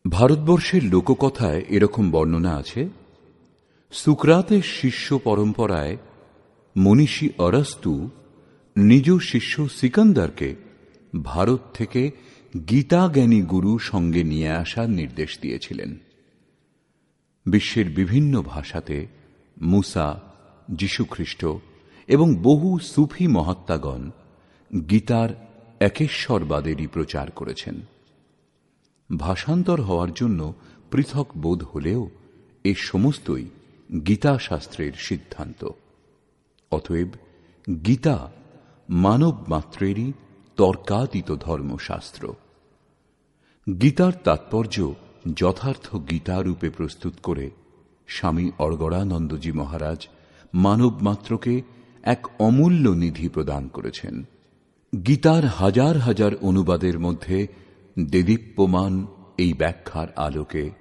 ভারতবর্ষের লোককথায় এরকম বর্ণনা আছে, সুকরাতের শিষ্য পরম্পরায় মনীষী অরস্তু নিজ শিষ্য সিকান্দারকে ভারত থেকে গীতাজ্ঞানী গুরু সঙ্গে নিয়ে আসার নির্দেশ দিয়েছিলেন। বিশ্বের বিভিন্ন ভাষাতে মুসা, যীশুখ্রিস্ট এবং বহু সুফি মহাত্মাগণ গীতার একেশ্বরবাদেরই প্রচার করেছেন। ভাষান্তর হওয়ার জন্য পৃথক বোধ হলেও এ সমস্তই গীতা শাস্ত্রের সিদ্ধান্ত। অতএব গীতা মানব মাত্রেরই তর্কাতীত ধর্মশাস্ত্র। গীতার তাৎপর্য যথার্থ গীতারূপে প্রস্তুত করে স্বামী অর্গড়ানন্দজি মহারাজ মানব মাত্রকে এক অমূল্য নিধি প্রদান করেছেন। গীতার হাজার হাজার অনুবাদের মধ্যে দেদীপ্যমান এই ব্যাখ্যার আলোকে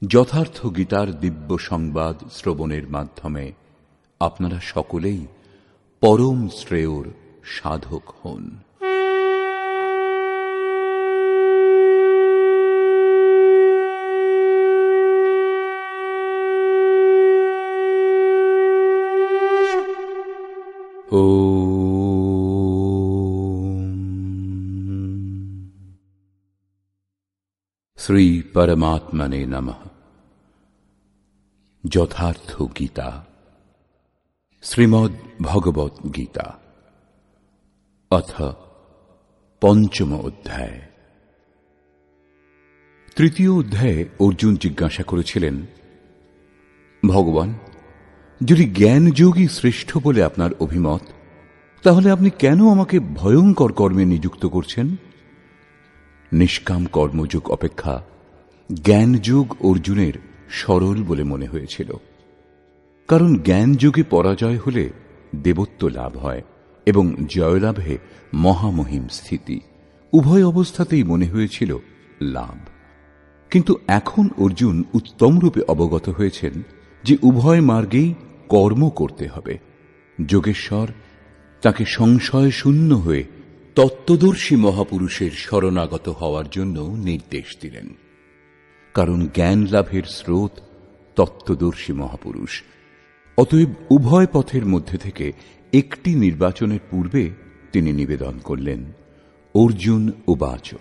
যথার্থ গীতার দিব্য সংবাদ শ্রবণের মাধ্যমে আপনারা সকলেই পরম শ্রেয়র সাধক হন। শ্রী পরমাত্মনে নমঃ। যথার্থ গীতা, শ্রীমদ্ ভগবত গীতা, অথ পঞ্চম অধ্যায়। তৃতীয় অধ্যায়ে অর্জুন জিজ্ঞাসা করেছিলেন, ভগবান, যদি জ্ঞানযোগী শ্রেষ্ঠ বলে আপনার অভিমত, তাহলে আপনি কেন আমাকে ভয়ঙ্কর কর্মে নিযুক্ত করছেন? নিষ্কাম কর্মযোগ অপেক্ষা জ্ঞানযোগ অর্জুনের সরল বলে মনে হয়েছিল। কারণ জ্ঞানযোগে পরাজয় হলে দেবত্ব লাভ হয় এবং জয়লাভে মহামহিম স্থিতি, উভয় অবস্থাতেই মনে হয়েছিল লাভ। কিন্তু এখন অর্জুন উত্তমরূপে অবগত হয়েছেন যে উভয় মার্গেই কর্ম করতে হবে। যোগেশ্বর তাকে সংশয় শূন্য হয়ে তত্ত্বদর্শী মহাপুরুষের শরণাগত হওয়ার জন্য নির্দেশ দিলেন। কারণ জ্ঞান লাভের স্রোত তত্ত্বদর্শী মহাপুরুষ। অতএব উভয় পথের মধ্যে থেকে একটি নির্বাচনের পূর্বে তিনি নিবেদন করলেন, অর্জুন উবাচ।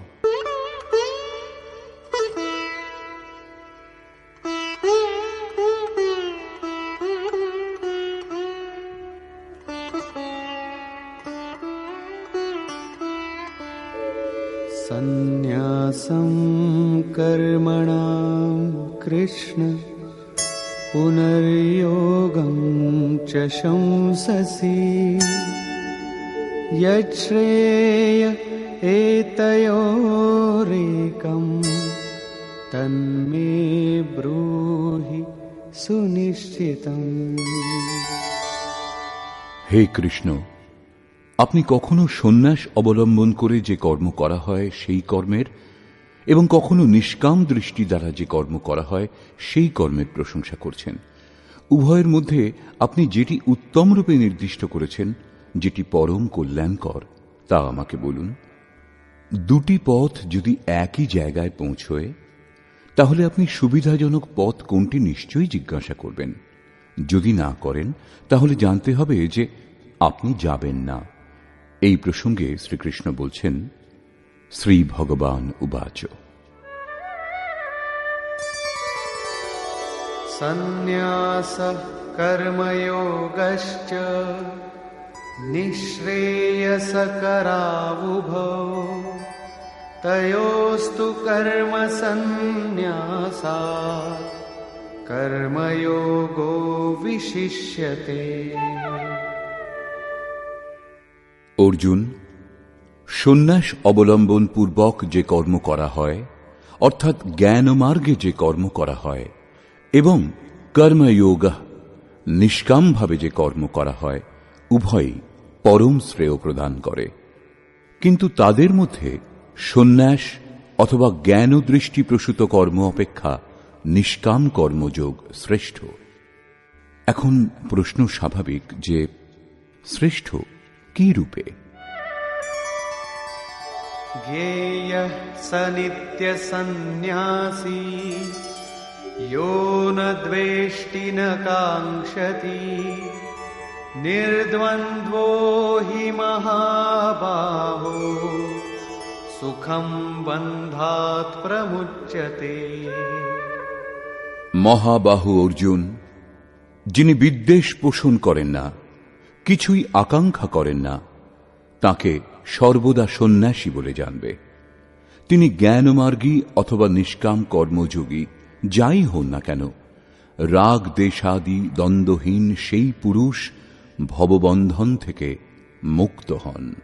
সন্ন্যাসং কর্মণাং কৃষ্ণ পুনর্যোগং চ শংসসি যচ্ছ্রেয় এতয়োরেকং তন্মে ব্রূহি সুনিশ্চিতং। হে কৃষ্ণ, আপনি কখনো সন্ন্যাস অবলম্বন করে যে কর্ম করা হয় সেই কর্মের, এবং কখনো নিষ্কাম দৃষ্টি দ্বারা যে কর্ম করা হয় সেই কর্মের প্রশংসা করছেন। উভয়ের মধ্যে আপনি যেটি উত্তম রূপে নির্দিষ্ট করেছেন, যেটি পরম কল্যাণকর, তা আমাকে বলুন। দুটি পথ যদি একই জায়গায় পৌঁছয়, তাহলে আপনি সুবিধাজনক পথ কোনটি নিশ্চয়ই জিজ্ঞাসা করবেন। যদি না করেন, তাহলে জানতে হবে যে আপনি যাবেন না। এই প্রসঙ্গে শ্রীকৃষ্ণ বলছেন, শ্রী ভগবান উবাচ। সন্ন্যাসঃ কর্মযোগশ্চ নিঃশ্রেয়সকরাবুভৌ তয়োস্তু কর্ম সন্ন্যাসাৎ কর্মযোগো বিশিষ্যতে। অর্জুন, সন্ন্যাস অবলম্বন পূর্বক যে কর্ম করা হয়, অর্থাৎ জ্ঞান মার্গে যে কর্ম করা হয়, এবং কর্মযোগ নিষ্কামভাবে যে কর্ম করা হয়, উভয়ই পরম শ্রেয় প্রদান করে। কিন্তু তাদের মধ্যে সন্ন্যাস অথবা জ্ঞান দৃষ্টি প্রসূত কর্ম অপেক্ষা নিষ্কাম কর্মযোগ শ্রেষ্ঠ। এখন প্রশ্ন স্বাভাবিক যে শ্রেষ্ঠ কি রূপে? ज्ञेयः स नित्यसन्न्यासी यो न द्वेष्टि न काङ्क्षति निर्द्वन्द्वो हि महाबाहो सुखं बन्धात् प्रमुच्यते। মহাবাহু অর্জুন, যিনি বিদ্বেষ পোষণ করেন না, কিছুই আকাঙ্ক্ষা করেন না, তাকে সর্বদা সন্ন্যাসী বলে জানবে। তিনি জ্ঞানমার্গী অথবা নিষ্কাম কর্মযোগী যাই হন না কেন, রাগ দেশাদি দ্বন্দ্বহীন সেই পুরুষ ভববন্ধন থেকে মুক্ত হন।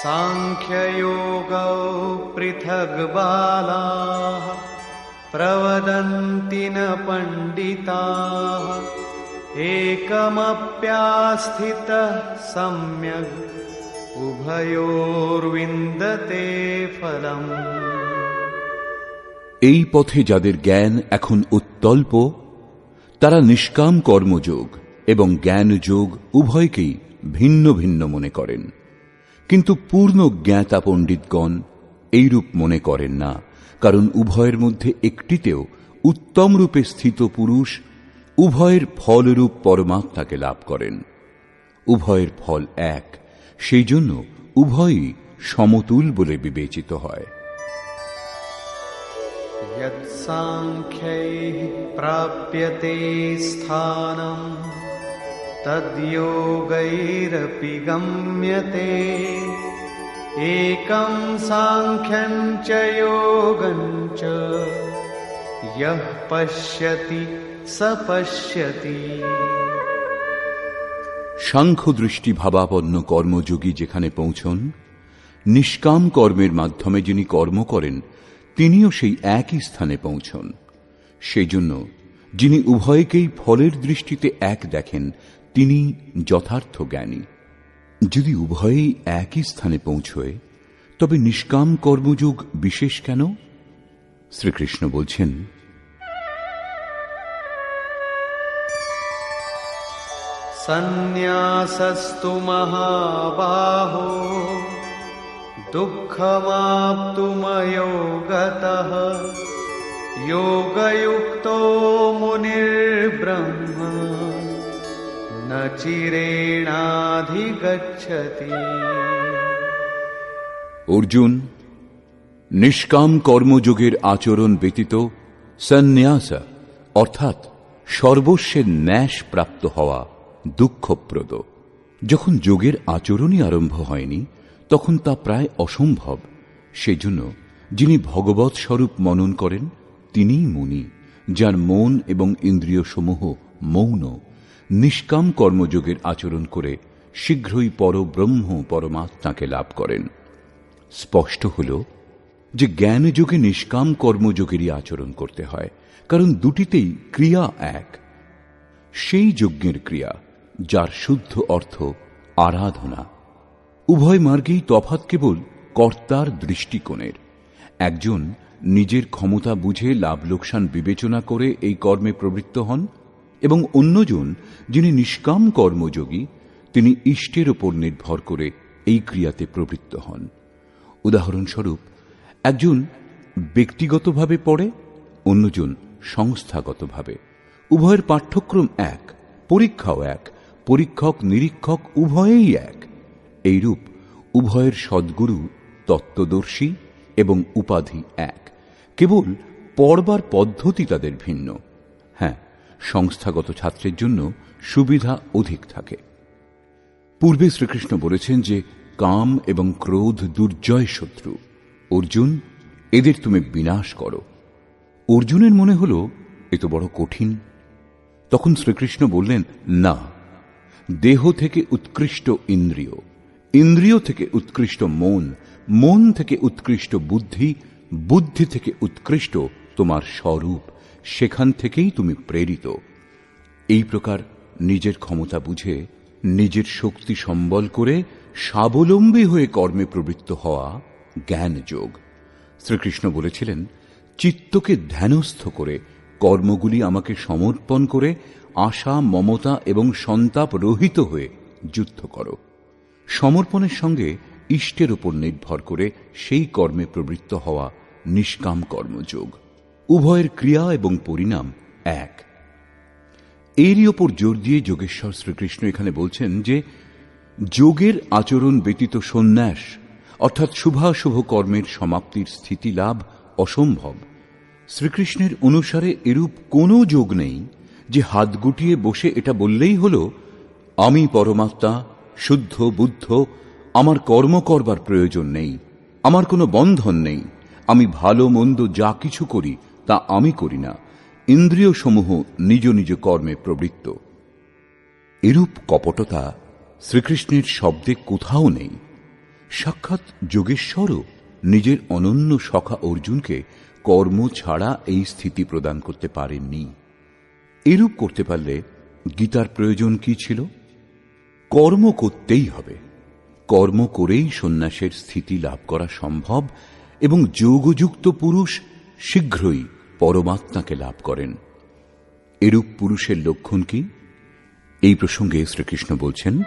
साङ्ख्ययोगौ पृथग् बालाः प्रवदन्ति न पण्डिताः एकमप्यास्थितः सम्यग् उभयोर्विन्दते फलम्। এই পথে যাদের জ্ঞান এখন উত্তল্প, তারা নিষ্কাম কর্মযোগ এবং জ্ঞানযোগ উভয়কেই ভিন্ন ভিন্ন মনে করেন। কিন্তু পূর্ণ জ্ঞাতা পণ্ডিতগণ এইরূপ মনে করেন না, কারণ উভয়ের মধ্যে একটিতেও উত্তম রূপে স্থিত পুরুষ উভয়ের ফলরূপ পরমাত্মাকে লাভ করেন। উভয়ের ফল এক, সেই জন্য উভয়ই সমতুল বলে বিবেচিত হয়। यत्साङ्ख्यैः प्राप्यते स्थानं तद्योगैरपि गम्यते एकं साङ्ख्यं च योगं च यः पश्यति स पश्यति। সাংখ্য দৃষ্টি ভাবাপন্ন কর্মযোগী যেখানে পৌঁছন, নিষ্কাম কর্মের মাধ্যমে যিনি কর্ম করেন তিনিও সেই একই স্থানে পৌঁছন। সেই জন্য যিনি উভয়কেই ফলের দৃষ্টিতে এক দেখেন তিনি যথার্থ জ্ঞানী। যদি উভয়েই একই স্থানে পৌঁছয় তবে নিষ্কাম কর্মযোগ বিশেষ কেন? শ্রীকৃষ্ণ বলছেন, সন্ন্যাসস্তু মহাবাহো দুঃখমাপ্তুময়ো গতঃ যোগযুক্তো মুনির্ব্রহ্ম ন চিরেণাধিগচ্ছতি। অর্জুন, নিষ্কাম কর্মযোগের আচরণ ব্যতীত সন্ন্যাস অর্থাৎ সর্বস্বের ন্যাস প্রাপ্ত হওয়া দুঃখপ্রদ। যখন যোগের আচরণই আরম্ভ হয়নি তখন তা প্রায় অসম্ভব। সেজন্য যিনি ভগবৎ স্বরূপ মনন করেন তিনিই মুনি, যার মন এবং ইন্দ্রিয়সমূহ মৌন, নিষ্কাম কর্মযোগের আচরণ করে শীঘ্রই পরব্রহ্ম পরমাত্মাকে লাভ করেন। স্পষ্ট হল যে জ্ঞানযোগে নিষ্কাম কর্মযোগেরই আচরণ করতে হয়, কারণ দুটিতেই ক্রিয়া এক। সেই যজ্ঞের ক্রিয়া যার শুদ্ধ অর্থ আরাধনা। উভয় মার্গেই তফাৎ কেবল কর্তার দৃষ্টিকোণের। একজন নিজের ক্ষমতা বুঝে লাভ লোকসান বিবেচনা করে এই কর্মে প্রবৃত্ত হন, এবং অন্যজন যিনি নিষ্কাম কর্মযোগী তিনি ইষ্টের ওপর নির্ভর করে এই ক্রিয়াতে প্রবৃত্ত হন। উদাহরণস্বরূপ, একজন ব্যক্তিগতভাবে পড়ে, অন্যজন সংস্থাগতভাবে। উভয়ের পাঠ্যক্রম এক, পরীক্ষাও এক, পরীক্ষক নিরীক্ষক উভয়েই এক। এইরূপ উভয়ের সদ্গুরু তত্ত্বদর্শী এবং উপাধি এক, কেবল পড়বার পদ্ধতি তাদের ভিন্ন। হ্যাঁ, সংস্থাগত ছাত্রের জন্য সুবিধা অধিক থাকে। পূর্বে শ্রীকৃষ্ণ বলেছেন যে কাম এবং ক্রোধ দুর্জয় শত্রু। অর্জুন, এদের তুমি বিনাশ করো। অর্জুনের মনে হল এ তো বড় কঠিন। তখন শ্রীকৃষ্ণ বললেন, না, দেহ থেকে উৎকৃষ্ট ইন্দ্রিয়, ইন্দ্রিয় থেকে উৎকৃষ্ট মন, মন থেকে উৎকৃষ্ট বুদ্ধি, বুদ্ধি থেকে উৎকৃষ্ট তোমার স্বরূপ, সেখান থেকেই তুমি প্রেরিত। এই প্রকার নিজের ক্ষমতা বুঝে নিজের শক্তি সম্বল করে স্বাবলম্বী হয়ে কর্মে প্রবৃত্ত হওয়া জ্ঞানযোগ। শ্রীকৃষ্ণ বলেছিলেন, চিত্তকে ধ্যানস্থ করে কর্মগুলি আমাকে সমর্পণ করে আশা, মমতা এবং সন্তাপ রহিত হয়ে যুদ্ধ করো। সমর্পণের সঙ্গে ইষ্টের উপর নির্ভর করে সেই কর্মে প্রবৃত্ত হওয়া নিষ্কাম কর্মযোগ। উভয়ের ক্রিয়া এবং পরিণাম এক। এরই ওপর জোর দিয়ে যোগেশ্বর শ্রীকৃষ্ণ এখানে বলছেন যে যোগের আচরণ ব্যতীত সন্ন্যাস অর্থাৎ শুভাশুভ কর্মের সমাপ্তির স্থিতি লাভ অসম্ভব। শ্রীকৃষ্ণের অনুসারে এরূপ কোনো যোগ নেই যে হাত গুটিয়ে বসে এটা বললেই হল, আমি পরমাত্মা, শুদ্ধ বুদ্ধ, আমার কর্ম করবার প্রয়োজন নেই, আমার কোনো বন্ধন নেই, আমি ভালো মন্দ যা কিছু করি তা আমি করি না, ইন্দ্রিয় সমূহ নিজ নিজ কর্মে প্রবৃত্ত। এরূপ কপটতা শ্রীকৃষ্ণের শব্দে কোথাও নেই। সাক্ষাৎ যোগেশ্বরও নিজের অনন্য সখা অর্জুনকে কর্ম ছাড়া এই স্থিতি প্রদান করতে পারেননি। এরূপ করতে পারলে গীতার প্রয়োজন কি ছিল? কর্ম করতেই হবে, কর্ম করেই সন্ন্যাসের স্থিতি লাভ করা সম্ভব এবং যোগযুক্ত পুরুষ শীঘ্রই পরমাত্মাকে লাভ করেন। এরূপ পুরুষের লক্ষণ কি? এই প্রসঙ্গে শ্রীকৃষ্ণ বলছেন,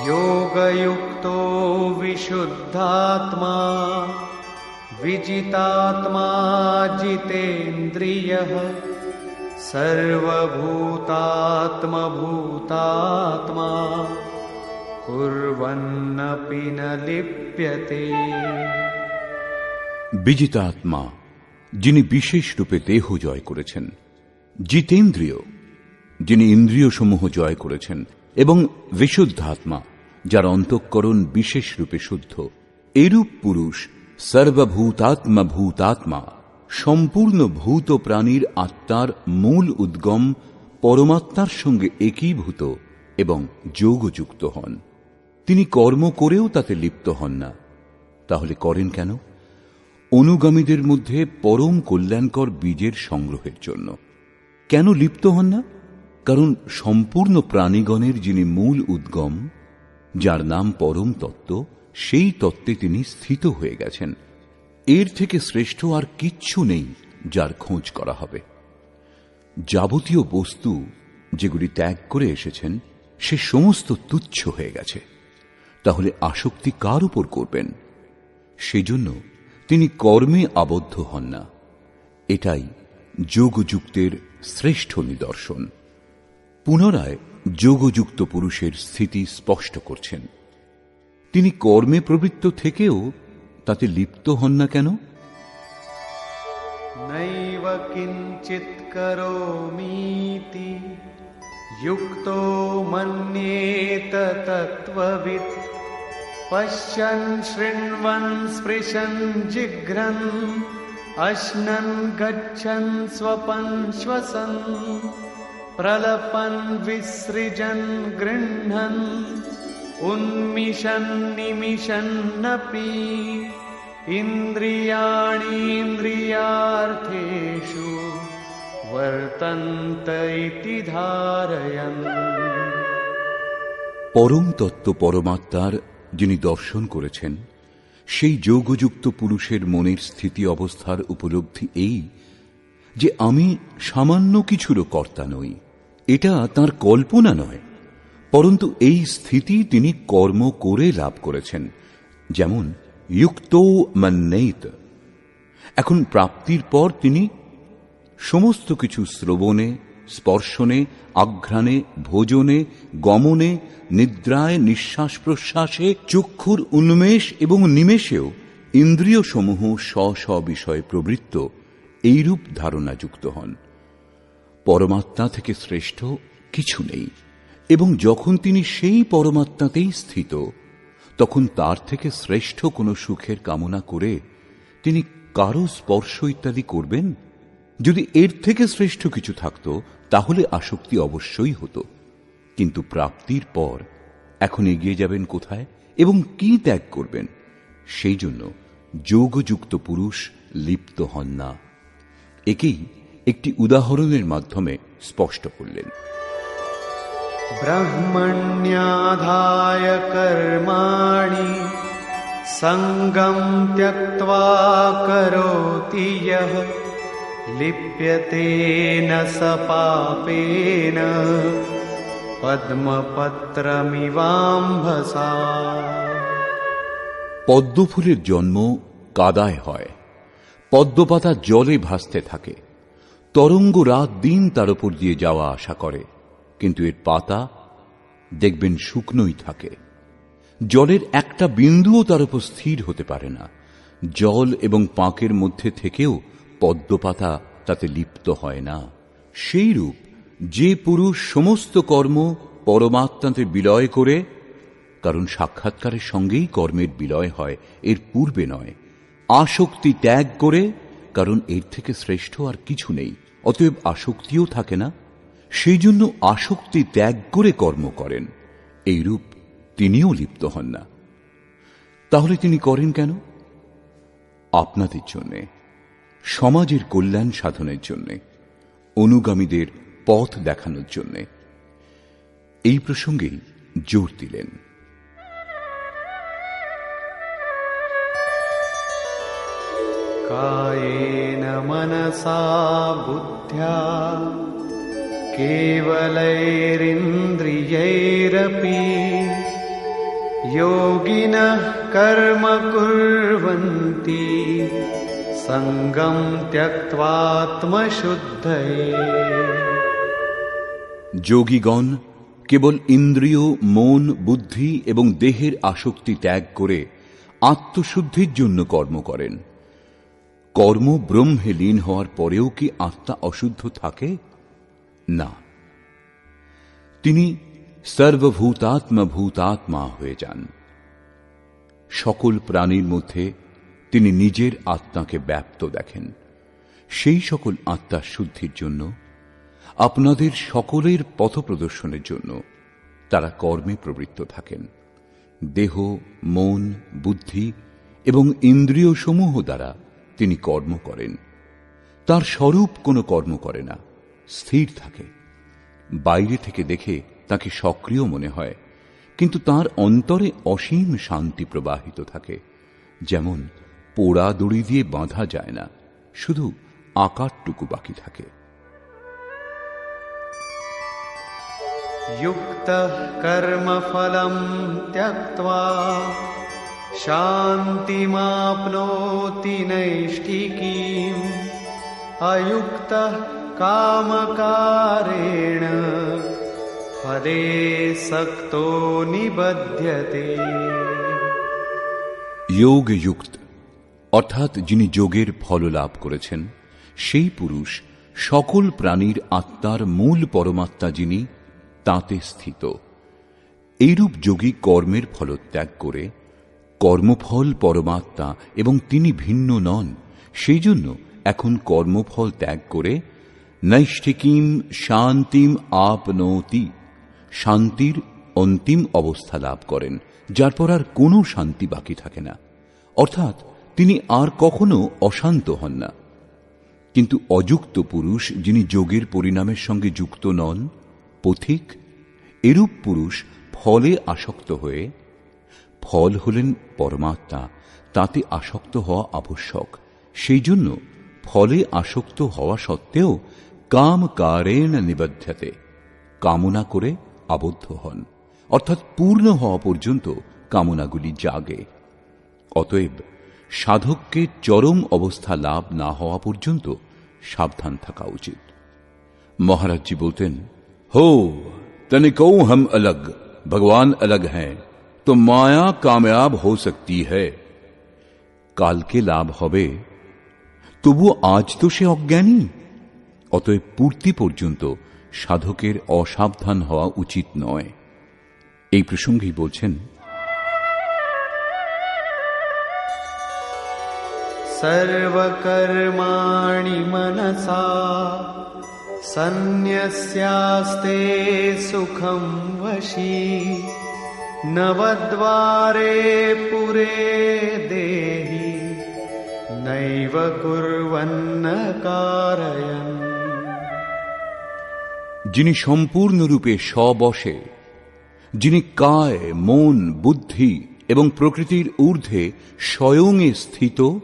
योगयुक्तो विशुद्धात्मा विजितात्मा जितेन्द्रियः सर्वभूतात्मभूतात्मा कुर्वन्नपि न लिप्यते। বিজিতাত্মা যিনি বিশেষ রূপে দেহ জয় করেছেন, জিতেন্দ্রিয় যিনি ইন্দ্রিয় সমূহ জয় করেছেন, এবং বিশুদ্ধাত্মা যার অন্তঃকরণ বিশেষ রূপে শুদ্ধ। এরূপ পুরুষ সর্বভূতাত্মা ভূতাত্মা, সম্পূর্ণ ভূত প্রাণীর আত্মার মূল উদ্গম পরমাত্মার সঙ্গে একীভূত এবং যোগযুক্ত হন। তিনি কর্ম করেও তাতে লিপ্ত হন না। তাহলে করেন কেন? অনুগামীদের মধ্যে পরম কল্যাণকর বীজের সংগ্রহের জন্য। কেন লিপ্ত হন না? কারণ সম্পূর্ণ প্রাণীগণের যিনি মূল উদ্গম, যার নাম পরম তত্ত্ব, সেই তত্ত্বে তিনি স্থিত হয়ে গেছেন। এর থেকে শ্রেষ্ঠ আর কিচ্ছু নেই যার খোঁজ করা হবে। যাবতীয় বস্তু যেগুলি ত্যাগ করে এসেছেন সে সমস্ত তুচ্ছ হয়ে গেছে। তাহলে আসক্তি কার উপর করবেন? সেজন্য তিনি কর্মে আবদ্ধ হন না। এটাই যোগযুক্তের শ্রেষ্ঠ নিদর্শন। পুনরায় যোগযুক্ত পুরুষের স্থিতি স্পষ্ট করছেন। তিনি কর্মে প্রবৃত্ত থেকেও তাতে লিপ্ত হন না কেন? নৈব কিঞ্চিৎ করোমিতি যুক্তো মন্যেত তত্ত্ববিৎ পশ্যন শৃণ্বন স্পৃশন জিঘ্রন অশ্নন গচ্ছন স্বপন শ্বসন প্রলপন বিসৃজন গৃহ্ণন উন্মিষন নিমিষন্নপি ইন্দ্রিয়াণীন্দ্রিয়ার্থেষু বর্তন্ত ইতি ধারয়ন। পরম তত্ত্ব পরমাত্মার যিনি দর্শন করেছেন, সেই যোগযুক্ত পুরুষের মনের স্থিতি অবস্থার উপলব্ধি এই যে আমি সামান্য কিছুরও কর্তা নই। এটা তাঁর কল্পনা নয়, পরন্তু এই স্থিতি তিনি কর্ম করে লাভ করেছেন। যেমন যুক্তো মন্যেত। এখন প্রাপ্তির পর তিনি সমস্ত কিছু শ্রবণে, স্পর্শনে, আঘ্রাণে, ভোজনে, গমনে, নিদ্রায়, নিঃশ্বাস প্রশ্বাসে, চক্ষুর উন্মেষ এবং নিমেষেও ইন্দ্রিয় সমূহ স্ব স্ব বিষয়ে প্রবৃত্ত এইরূপ ধারণাযুক্ত হন। পরমাত্মা থেকে শ্রেষ্ঠ কিছু নেই, এবং যখন তিনি সেই পরমাত্মাতেই স্থিত, তখন তার থেকে শ্রেষ্ঠ কোনো সুখের কামনা করে তিনি কারো স্পর্শ ইত্যাদি করবেন? যদি এর থেকে শ্রেষ্ঠ কিছু থাকত তাহলে আসক্তি অবশ্যই হতো। কিন্তু প্রাপ্তির পর এখন এগিয়ে যাবেন কোথায় এবং কি ত্যাগ করবেন? সেই জন্য যোগযুক্ত পুরুষ লিপ্ত হন না। একেই একটি উদাহরণের মাধ্যমে স্পষ্ট করলেন। ব্রহ্মণ্যাধায় কর্মাণি সঙ্গম ত্যক্ত্বা করোতি ইয়ঃ लिप्यते न स पापेन पद्मपत्रमिवाम्भसा। পদ্মফুলের জন্ম কাদায় হয়, পদ্মপাতা জলে ভাসতে থাকে, তরঙ্গ রাত দিন তার উপর দিয়ে যাওয়া আসা করে, কিন্তু এর পাতা দেখবেন শুকনোই থাকে। জলের একটা বিন্দুও তার উপর স্থির হতে পারে না। জল এবং পাঁকের মধ্যে থেকেও পদ্মপাতা তাতে লিপ্ত হয় না। সেইরূপ যে পুরুষ সমস্ত কর্ম পরমাত্মাতে বিলয় করে, কারণ সাক্ষাৎকারের সঙ্গেই কর্মের বিলয় হয়, এর পূর্বে নয়, আসক্তি ত্যাগ করে, কারণ এর থেকে শ্রেষ্ঠ আর কিছু নেই, অতএব আসক্তিও থাকে না, সেই জন্য আসক্তি ত্যাগ করে কর্ম করেন, এইরূপ তিনিও লিপ্ত হন না। তাহলে তিনি করেন কেন? আপনাদের জন্যে, সমাজের কল্যাণ সাধনের জন্যে, অনুগামীদের পথ দেখানোর জন্যে। এই প্রসঙ্গেই জোর দিলেন। कायेन मनसा बुद्ध्या केवलैरिन्द्रियैरपि योगिनः कर्म कुर्वन्ति सङ्गं त्यक्त्वात्मशुद्धये। যোগীগণ কেবল ইন্দ্রিয়, মন, বুদ্ধি এবং দেহের আসক্তি ত্যাগ করে আত্মশুদ্ধির জন্য কর্ম করেন। কর্ম ব্রহ্মে লীন হওয়ার পরেও কি আত্মা অশুদ্ধ থাকে? না, তিনি সর্বভূতাত্মা ভূতাত্মা হয়ে যান। সকল প্রাণীর মধ্যে তিনি নিজের আত্মাকে ব্যাপ্ত দেখেন। সেই সকল আত্মার শুদ্ধির জন্য, আপনাদের সকলের পথপ্রদর্শনের জন্য তারা কর্মে প্রবৃত্ত থাকেন। দেহ, মন, বুদ্ধি এবং ইন্দ্রিয় সমূহ দ্বারা তিনি কর্ম করেন। তার স্বরূপ কোনো কর্ম করে না, স্থির থাকে। বাইরে থেকে দেখে তাকে সক্রিয় মনে হয়, কিন্তু তার অন্তরে অসীম শান্তি প্রবাহিত থাকে। যেমন পোড়া দড়ি দিয়ে বাঁধা যায় না, শুধু আকারটুকু বাকি থাকে। युक्तः कर्मफलं त्यक्त्वा शान्तिमाप्नोति नैष्ठिकीम् अयुक्तः कामकारेण फले सक्तो निबध्यते। যোগযুক্ত অর্থাৎ যিনি যোগের ফল লাভ করেছেন, সেই পুরুষ সকল প্রাণীর আত্মার মূল পরমাত্মা যিনি, তাতে স্থিত। এইরূপ যোগী কর্মের ফলত্যাগ করে, কর্মফল পরমাত্মা এবং তিনি ভিন্ন নন, সেই জন্য এখন কর্মফল ত্যাগ করে নৈষ্ঠিকীম শান্তিম আপনৌতি, শান্তির অন্তিম অবস্থা লাভ করেন, যার পর আর কোনো শান্তি বাকি থাকে না। অর্থাৎ তিনি আর কখনো অশান্ত হন না। কিন্তু অযুক্ত পুরুষ যিনি যোগের পরিণামের সঙ্গে যুক্ত নন, পথিক, এরূপ পুরুষ ফলে আসক্ত হয়ে, ফল হলেন পরমাত্মা, তাতে আসক্ত হওয়া আবশ্যক, সেই জন্য ফলে আসক্ত হওয়া সত্ত্বেও কাম কারেণ নিবধ্যতে, কামনা করে আবদ্ধ হন, অর্থাৎ পূর্ণ হওয়া পর্যন্ত কামনাগুলি জাগে। অতএব সাধককে চরম অবস্থা লাভ না হওয়া পর্যন্ত সাবধান থাকা উচিত। মহারাজজি বলতেন, हो तनिको हम अलग, भगवान अलग हैं, तो माया कामयाब हो सकती है। কালকে লাভ হবে, তবুও আজ তো সে অজ্ঞানী। অতএব পূর্তি পর্যন্ত সাধকের অসাবধান হওয়া উচিত নয়। এই প্রসঙ্গেই বলছেন, सर्वकर्माणि मनसा सन्न्यस्यास्ते सुखं वशी नवद्वारे पुरे देहि नैव कुर्वन्न कारयन्। যিনি সম্পূর্ণরূপে স্ববশে, যিনি কায়, মন, বুদ্ধি এবং প্রকৃতির ঊর্ধ্বে স্বয়ং স্থিত,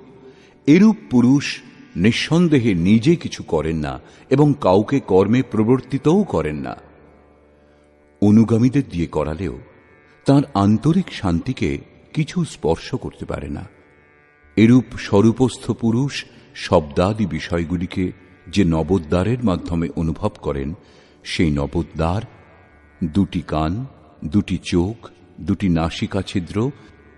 এরূপ পুরুষ নিঃসন্দেহে নিজে কিছু করেন না এবং কাউকে কর্মে প্রবর্তিতও করেন না। অনুগামীদের দিয়ে করালেও তাঁর আন্তরিক শান্তিকে কিছু স্পর্শ করতে পারে না। এরূপ স্বরূপস্থ পুরুষ শব্দাদি বিষয়গুলিকে যে নবোদ্দারের মাধ্যমে অনুভব করেন, সেই নবোদ্দার দুটি কান, দুটি চোখ, দুটি নাসিকা ছিদ্র,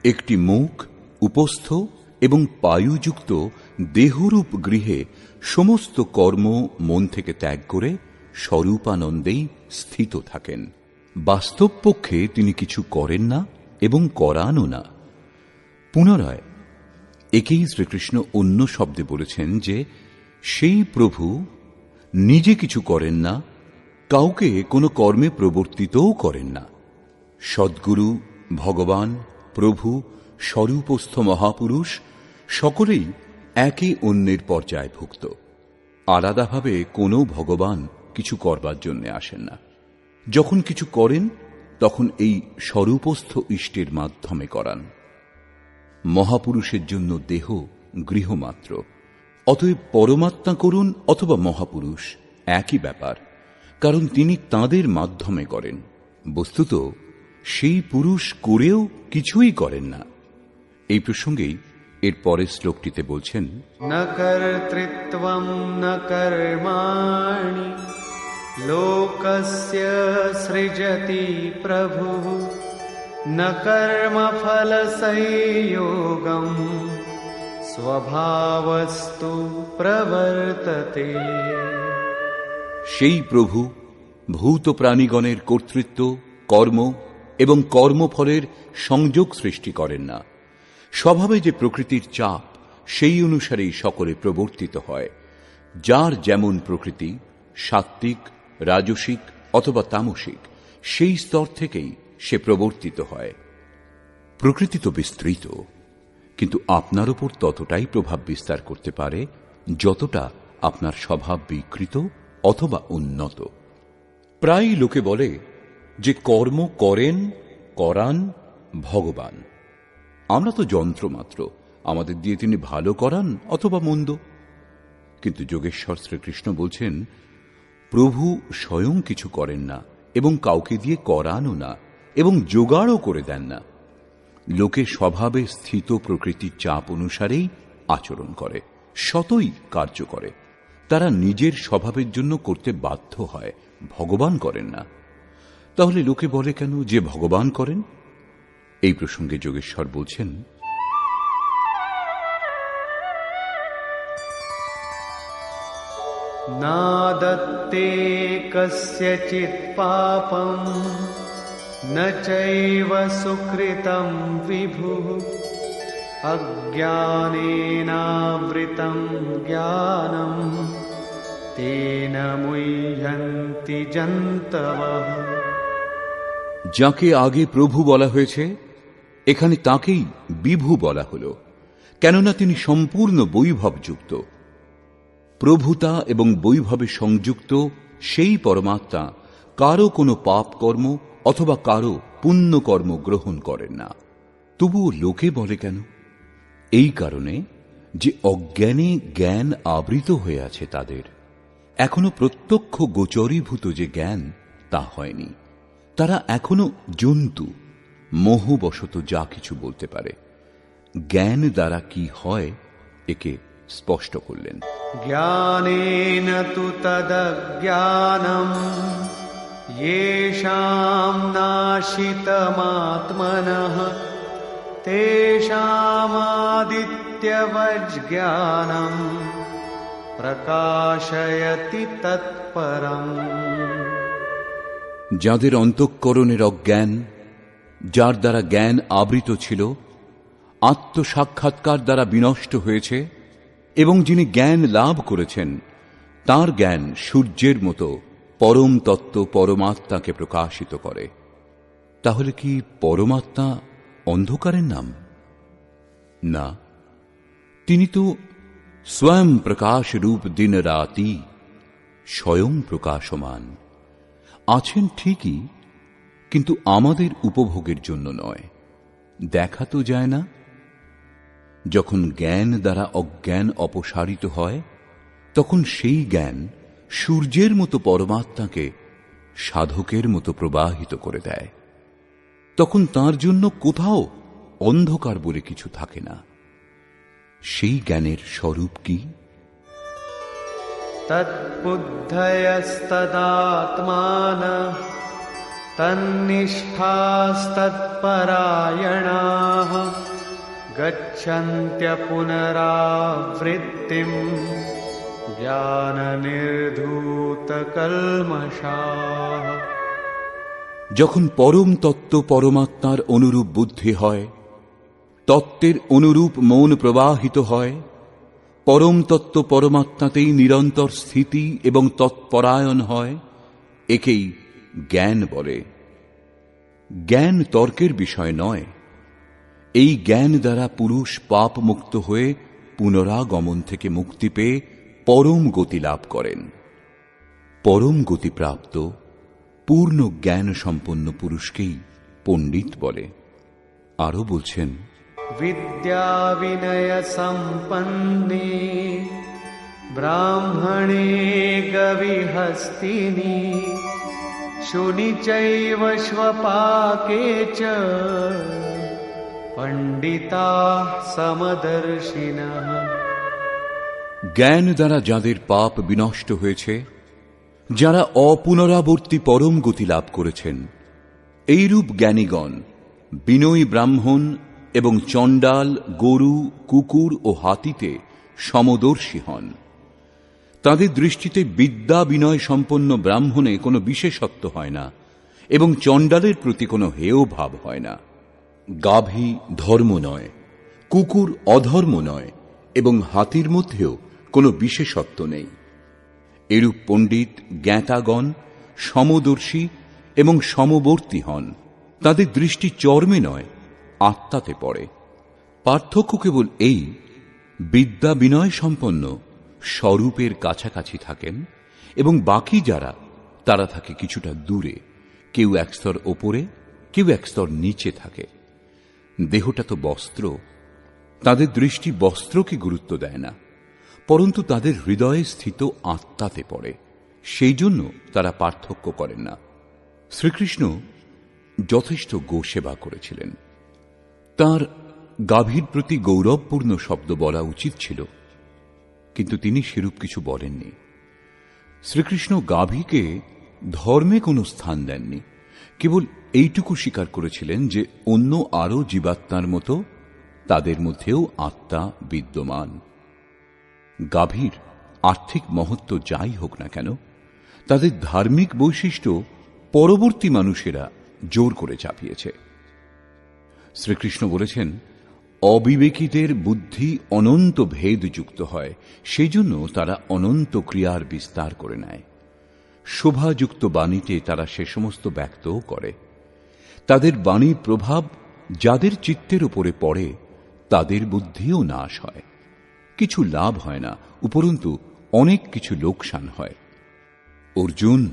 একটি মুখ, উপস্থ এবং পায়ুযুক্ত দেহরূপ গৃহে সমস্ত কর্ম মন থেকে ত্যাগ করে স্বরূপানন্দেই স্থিত থাকেন। বাস্তব পক্ষে তিনি কিছু করেন না এবং করানও না। পুনরায় একেই শ্রীকৃষ্ণ অন্য শব্দে বলেছেন যে সেই প্রভু নিজে কিছু করেন না, কাউকে কোনো কর্মে প্রবর্তিতও করেন না। সদ্গুরু, ভগবান, প্রভু, স্বরূপস্থ মহাপুরুষ সকলেই একে অন্যের পর্যায়ভুক্ত। আলাদাভাবে কোনো ভগবান কিছু করবার জন্য আসেন না। যখন কিছু করেন তখন এই স্বরূপস্থ ইষ্টের মাধ্যমে করান। মহাপুরুষের জন্য দেহ গৃহমাত্র, অতএব পরমাত্মা করুন অথবা মহাপুরুষ একই ব্যাপার, কারণ তিনি তাঁদের মাধ্যমে করেন। বস্তুত সেই পুরুষ করেও কিছুই করেন না। এই প্রসঙ্গেই এর পরের শ্লোকটিতে বলছেন, ন কর্তৃত্বম ন কর্মাণি লোকস্য সৃজতি প্রভুঃ ন কর্মফল সংযোগম স্বভাবস্তু প্রবর্ততে। সেই প্রভু ভূত প্রাণীগণের কর্তৃত্ব, কর্ম এবং কর্মফলের সংযোগ সৃষ্টি করেন না। স্বভাবে যে প্রকৃতির চাপ, সেই অনুসারেই সকলে প্রবর্তিত হয়। যার যেমন প্রকৃতি, সাত্ত্বিক, রাজসিক অথবা তামসিক, সেই স্তর থেকেই সে প্রবর্তিত হয়। প্রকৃতি তো বিস্তৃত, কিন্তু আপনার ওপর ততটাই প্রভাব বিস্তার করতে পারে যতটা আপনার স্বভাব বিকৃত অথবা উন্নত। প্রায় লোকে বলে যে কর্ম করেন, করান ভগবান। আমরা তো যন্ত্র মাত্র, আমাদের দিয়ে তিনি ভালো করান অথবা মন্দ। কিন্তু যোগেশ্বর শ্রীকৃষ্ণ বলছেন, প্রভু স্বয়ং কিছু করেন না এবং কাউকে দিয়ে করানও না এবং জোগাড়ও করে দেন না। লোকে স্বভাবে স্থিত প্রকৃতির চাপ অনুসারেই আচরণ করে, সতই কার্য করে। তারা নিজের স্বভাবের জন্য করতে বাধ্য হয়, ভগবান করেন না। তাহলে লোকে বলে কেন যে ভগবান করেন? এই প্রসঙ্গে যোগেশ্বর বলছেন, না দত্তে কস্যচিৎ পাপম ন চৈব সুকৃতম বিভুঃ অজ্ঞানেনাবৃতম জ্ঞানম তেন মুহ্যন্তি জন্তবঃ। যাকে আগে প্রভু বলা হয়েছে, এখানে তাকেই বিভু বলা হল, কেননা তিনি সম্পূর্ণ বৈভবযুক্ত। প্রভুতা এবং বৈভবে সংযুক্ত সেই পরমাত্মা কারো কোনো পাপ কর্ম অথবা কারো পুণ্যকর্ম গ্রহণ করেন না। তবুও লোকে বলে কেন? এই কারণে যে অজ্ঞানে জ্ঞান আবৃত হয়ে আছে তাদের। এখনো প্রত্যক্ষ গোচরীভূত যে জ্ঞান, তা হয়নি। তারা এখনো জন্তু, মোহবশত যা কিছু বলতে পারে। জ্ঞান দ্বারা কি হয় একে স্পষ্ট করলেন। জ্ঞানেন তু তদজ্ঞানম येषां नाशितमात्मनः तेषामादित्यवज्ञानम् প্রকাশয়তি তৎপরম। যাদের অন্তঃকরণের অজ্ঞান, যার দ্বারা জ্ঞান আবৃত ছিল, আত্মসাক্ষাৎকার দ্বারা বিনষ্ট হয়েছে, এবং যিনি জ্ঞান লাভ করেছেন, তার জ্ঞান সূর্যের মতো পরম তত্ত্ব পরমাত্মাকে প্রকাশিত করে। তাহলে কি পরমাত্মা অন্ধকারের নাম? না, তিনি তো স্বয়ং প্রকাশ রূপ দিন রাতি, স্বয়ং প্রকাশমান আছেন ঠিকই, কিন্তু আমাদের উপভোগের জন্য নয়। দেখা তো যায় না। যখন জ্ঞান দ্বারা অজ্ঞান অপসারিত হয়, তখন সেই জ্ঞান সূর্যের মতো পরমাত্মাকে সাধকের মতো প্রবাহিত করে দেয়। তখন তার জন্য কোথাও অন্ধকার বলে কিছু থাকে না। সেই জ্ঞানের স্বরূপ কি? তদ্বুদ্ধয়স্তদাত্মানঃ তন্নিষ্ঠাস্তৎপরায়ণাঃ গচ্ছন্ত্য পুনরাবৃত্তিম জ্ঞাননির্ধূতকল্মষাঃ। যখন পরম তত্ত্ব পরমাত্মার অনুরূপ বুদ্ধি হয়, তত্ত্বের অনুরূপ মন প্রবাহিত হয়, পরম তত্ত্ব পরমাত্মাতেই নিরন্তর স্থিতি এবং তৎপরায়ণ হয়, একেই জ্ঞান বলে। জ্ঞান তর্কের বিষয় নয়। এই জ্ঞান দ্বারা পুরুষ পাপ মুক্ত হয়ে পুনরাগমন থেকে মুক্তি পেয়ে পরম গতি লাভ করেন। পরম গতিপ্রাপ্ত পূর্ণ জ্ঞান সম্পন্ন পুরুষকেই পণ্ডিত বলে। আরো বলছেন, বিদ্যা বিনয় সম্পন্নে ব্রাহ্মণে গবিহস্তিনি শুনি চৈব স্বপাকে চ পণ্ডিতাঃ সমদর্শিনঃ। জ্ঞান দ্বারা যাদের পাপ বিনষ্ট হয়েছে, যারা অপুনরাবর্তী পরম গতি লাভ করেছেন, এইরূপ জ্ঞানীগণ বিনয়ী ব্রাহ্মণ এবং চণ্ডাল, গরু, কুকুর ও হাতিতে সমদর্শী হন। তাদের দৃষ্টিতে বিদ্যা বিনয় সম্পন্ন ব্রাহ্মণে কোনো বিশেষত্ব হয় না এবং চণ্ডালের প্রতি কোনো হেয় ভাব হয় না। গাভী ধর্ম নয়, কুকুর অধর্ম নয় এবং হাতির মধ্যেও কোনো বিশেষত্ব নেই। এরূপ পণ্ডিত জ্ঞাতাগণ সমদর্শী এবং সমবর্তী হন। তাদের দৃষ্টি চর্মে নয়, আত্মাতে পড়ে। পার্থক্য কেবল এই, বিদ্যা বিনয় সম্পন্ন স্বরূপের কাছাকাছি থাকেন এবং বাকি যারা, তারা থাকে কিছুটা দূরে। কেউ এক স্তর ওপরে, কেউ এক স্তর নিচে থাকে। দেহটা তো বস্ত্র, তাদের দৃষ্টি বস্ত্রকে গুরুত্ব দেয় না, পরন্তু তাদের হৃদয়ে স্থিত আত্মাতে পড়ে। সেই জন্য তারা পার্থক্য করেন না। শ্রীকৃষ্ণ যথেষ্ট গোসেবা করেছিলেন। তার গাভীর প্রতি গৌরবপূর্ণ শব্দ বলা উচিত ছিল, কিন্তু তিনি সেরূপ কিছু বলেননি। শ্রীকৃষ্ণ গাভীকে ধর্মে কোনো স্থান দেননি, কেবল এইটুকু স্বীকার করেছিলেন যে অন্য আরও জীবাত্মার মতো তাদের মধ্যেও আত্মা বিদ্যমান। গাভীর আর্থিক মহত্ব যাই হোক না কেন, তাদের ধার্মিক বৈশিষ্ট্য পরবর্তী মানুষেরা জোর করে চাপিয়েছে। শ্রীকৃষ্ণ বলেছেন, অবিবেকীদের বুদ্ধি অনন্ত ভেদযুক্ত হয়, সেই জন্য তারা অনন্ত ক্রিয়ার বিস্তার করে নেয়। শোভাযুক্ত বাণীতে তারা সে সমস্ত ব্যক্তও করে। তাদের বাণীর প্রভাব যাদের চিত্তের উপরে পড়ে, তাদের বুদ্ধিও নাশ হয়। কিছু লাভ হয় না, উপরন্তু অনেক কিছু লোকসান হয়। অর্জুন,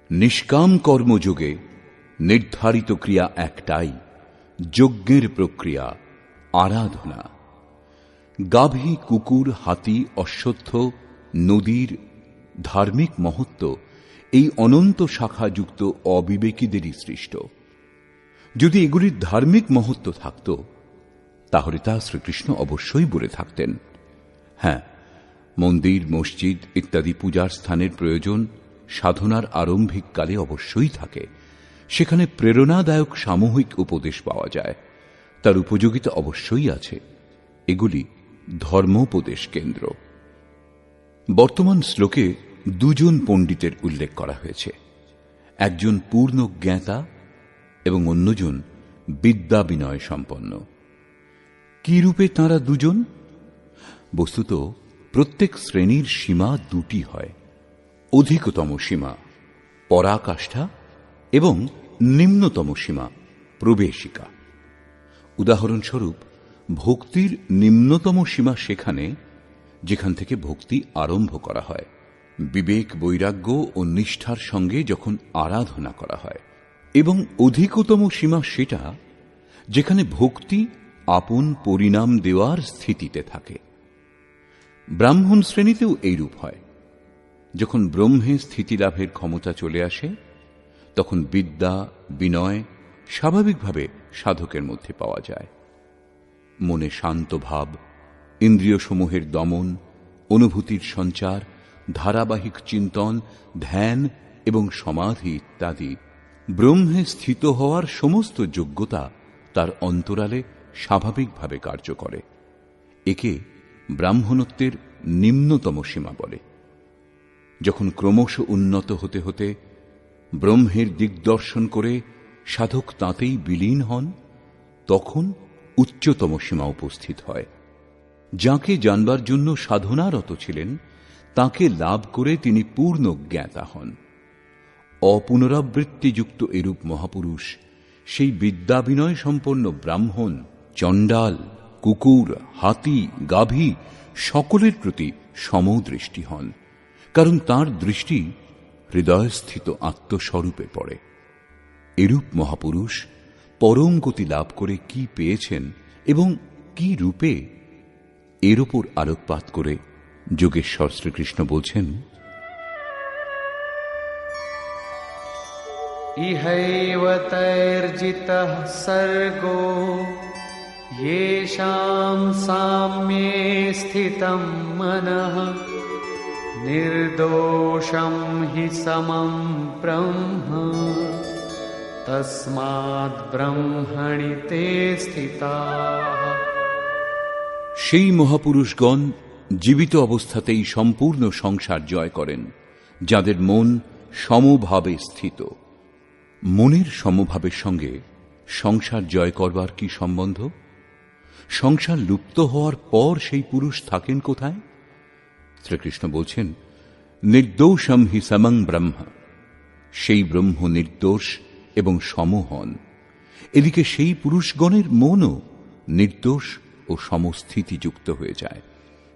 নিষ্কাম কর্মযোগে নির্ধারিত ক্রিয়া একটাই, যজ্ঞের প্রক্রিয়া আরাধনা। গাভী, কুকুর, হাতি, অশ্বত্থ, নদীর ধার্মিক মহত্ব এই অনন্ত শাখাযুক্ত অবিবেকীদেরই সৃষ্ট। যদি এগুলির ধার্মিক মহত্ব থাকত, তাহলে তা শ্রীকৃষ্ণ অবশ্যই বলে থাকতেন। হ্যাঁ, মন্দির, মসজিদ ইত্যাদি পূজার স্থানের প্রয়োজন সাধনার আরম্ভিক কালে অবশ্যই থাকে। সেখানে প্রেরণাদায়ক সামূহিক উপদেশ পাওয়া যায়, তার উপযোগিতা অবশ্যই আছে। এগুলি ধর্মোপদেশ কেন্দ্র। বর্তমান শ্লোকে দুজন পণ্ডিতের উল্লেখ করা হয়েছে, একজন পূর্ণ জ্ঞাতা এবং অন্যজন বিদ্যা বিনয় সম্পন্ন। কি রূপে তাঁরা দুজন? বস্তুত প্রত্যেক শ্রেণীর সীমা দুটি হয়, অধিকতম সীমা পরাকাষ্ঠা এবং নিম্নতম সীমা প্রবেশিকা। উদাহরণস্বরূপ, ভক্তির নিম্নতম সীমা সেখানে যেখান থেকে ভক্তি আরম্ভ করা হয়, বিবেক, বৈরাগ্য ও নিষ্ঠার সঙ্গে যখন আরাধনা করা হয়, এবং অধিকতম সীমা সেটা যেখানে ভক্তি আপন পরিণাম দেওয়ার স্থিতিতে থাকে। ব্রাহ্মণ শ্রেণীতেও এইরূপ হয়। যখন ব্রহ্মে স্থিতিলাভের ক্ষমতা চলে আসে, তখন বিদ্যা বিনয় স্বাভাবিকভাবে সাধকের মধ্যে পাওয়া যায়। মনে শান্ত ভাব, ইন্দ্রিয়সমূহের দমন, অনুভূতির সঞ্চার, ধারাবাহিক চিন্তন, ধ্যান এবং সমাধি ইত্যাদি ব্রহ্মে স্থিত হওয়ার সমস্ত যোগ্যতা তার অন্তরালে স্বাভাবিকভাবে কার্য করে। একে ব্রাহ্মণত্বের নিম্নতম সীমা বলে। যখন ক্রমশ উন্নত হতে হতে ব্রহ্মের দিগদর্শন করে সাধক তাঁতেই বিলীন হন, তখন উচ্চতম সীমা উপস্থিত হয়। যাকে জানবার জন্য সাধনারত ছিলেন, তাকে লাভ করে তিনি পূর্ণ জ্ঞাতা হন। অপুনরাবৃত্তিযুক্ত এরূপ মহাপুরুষ সেই বিদ্যা বিনয় সম্পন্ন ব্রাহ্মণ, চণ্ডাল, কুকুর, হাতি, গাভী সকলের প্রতি সমদৃষ্টি হন, কারণ তাঁর দৃষ্টি হৃদয়স্থিত আত্মস্বরূপে পড়ে। এরূপ মহাপুরুষ পরম গতি লাভ করে কি পেয়েছেন এবং কি রূপে, এর ওপর আলোকপাত করে যোগেশ্বর শ্রীকৃষ্ণ বলছেন, ইহৈব তৈর্জিতঃ সর্গো येषां साम्ये स्थितं मनः निर्दोषं हि समं ब्रह्म तस्माद् ब्रह्मणि ते स्थिताः। সেই মহাপুরুষগণ জীবিত অবস্থাতেই সম্পূর্ণ সংসার জয় করেন, যাদের মন সমভাবে স্থিত। মনের সমভাবের সঙ্গে সংসার জয় করবার কি সম্বন্ধ? সংসার লুপ্ত হওয়ার পর সেই পুরুষ থাকেন কোথায়? শ্রীকৃষ্ণ বলছেন, নির্দোষম হি সমং ব্রহ্ম। সেই ব্রহ্ম নির্দোষ এবং সম হন। এদিকে সেই পুরুষগণের মনও নির্দোষ ও সমস্থিতিযুক্ত হয়ে যায়।